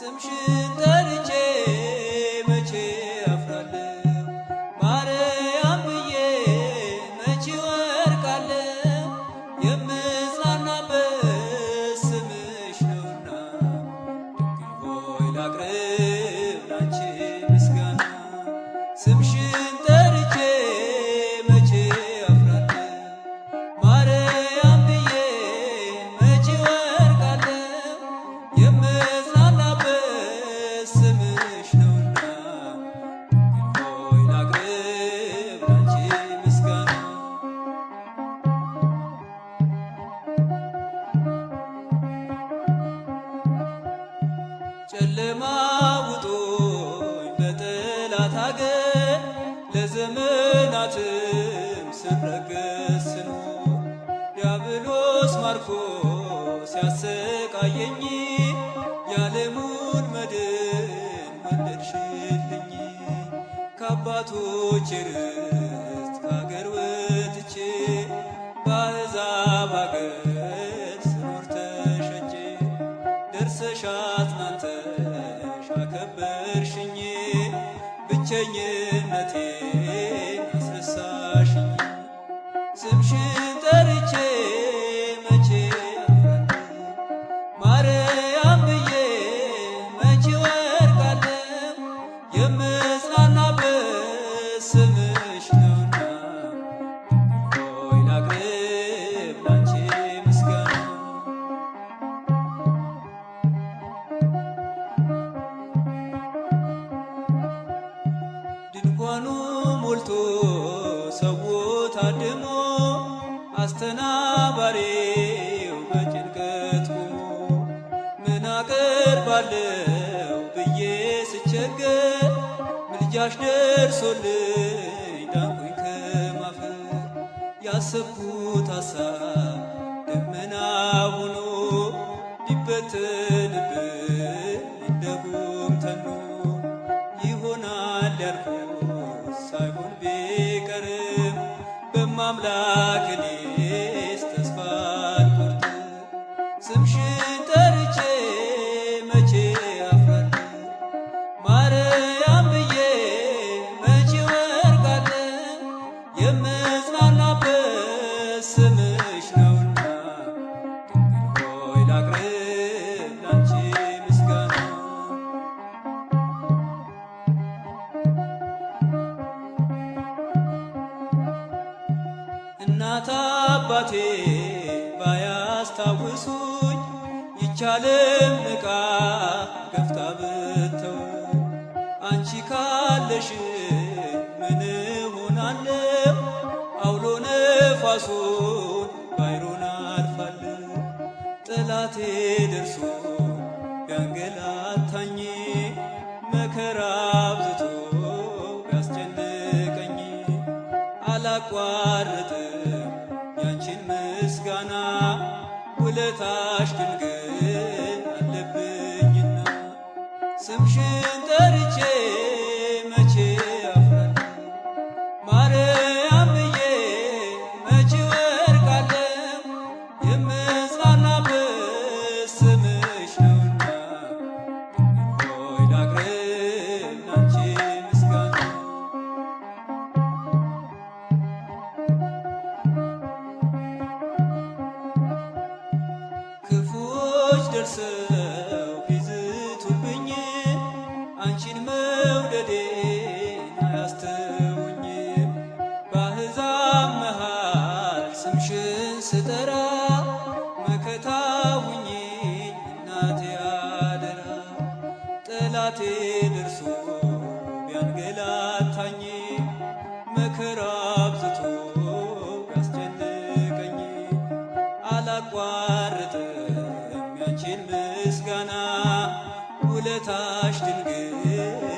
ስምሽን ጠርቼ መቼ አፍራለሁ ማርያም ብዬ መቼ ወርቃለሁ የምጽናናበት ስምሽ ነውና ድንግል ሆይ ላቅርብ ላንቺ ምስጋና ስምሽን ጠርቼ መቼ አፍራለሁ ማርያም ብዬ መቼ ወርቃለሁ የምጽናናበት ስምሽ ነውና ድንግል ሆይ ላቅርብ ላንቺ ምስጋና ጨለማ ውጦኝ በጠላት አገር ለዘመናትም ስረገጥ ስኖር ዲያብሎስ ማርኮ ሲያሰቃየኝ የዓለሙን መድን ወለድሽልኝ ከአባቶቼ ርስት ከአገር ወጥቼ በአሕዛብ አገር ስኖር ተሸጬ ደርሰሽ አጽናንተሽ አከበርሽኝ ብቸኝነቴን አስረሳሽኝ ስምሽን ጠርቼ መቼ አፍራለሁ ማርያም ብዬ መቼ ወርቃለሁ የምጽናናበት ስምሽ ነውና ድንግል ሆይ ላቅርብ ላንቺ ምስጋና ድንኳኑ ሞልቶ ሰው ታድሞ አስተናባሪው በጭንቀት ቆሞ ምን አቀርባለሁ ብዬ ስቸገር ምልጃሽ ደርሶልኝ ዳንኩኝ ከማፈር ያሰብኩት ሐሳብ ደመና ሆኖ ሊበተንብኝ እንደ ጉም ተኖ ይሆናል ያልኩት ሳይሆን ቢቀርም በማምላክ እኔስ ተስፋ አልቆርጥም ስምሽን ጠርቼ መቼ አፍራለሁ ማርያም ብዬ መቼ ወርቃለሁ የምጽናናበት ስምሽ ነውና ድንግል ሆይ ላቅርብ ላንቺ ምስጋና እናት አባቴ ባያስታውሱኝ ይቻለም ንቃ ገፍታ ብተውኝ አንቺ ካለሽ ምን እሆናለሁ አውሎ ነፋሱን ባይሮን አልፋለሁ ጠላቴ ደርሶ ቢያንገላታኝ መከራ አብዝቶ ቢያስጨንቀኝ አላቋርጥም ያንቺን ምስጋና ውለታሽ ድንግል አለብኝና ስምሽን ጠርቼ መቼ አፍራለሁ ማርያም ብዬ መቼ ወርቃለሁ የምጽናናበት ስምሽ ነውና ድንግል ሆይ ላቅርብ ላንቺ ምስጋና ክፉዎች ደርሰው ቢዝቱብኝ አንቺን መውደዴን አያስተውኝም በአሕዛብ መሃል ስምሽን ስጠራ መከታ ሁኚኝ እናቴ አደራ ጠላቴ ደርሶ ቢያንገላታኝ መከራ አብዝቶ ቢያስጨንቀኝ አላቋርጥም ያንቺን ምስጋና ውለታሽ ድንግል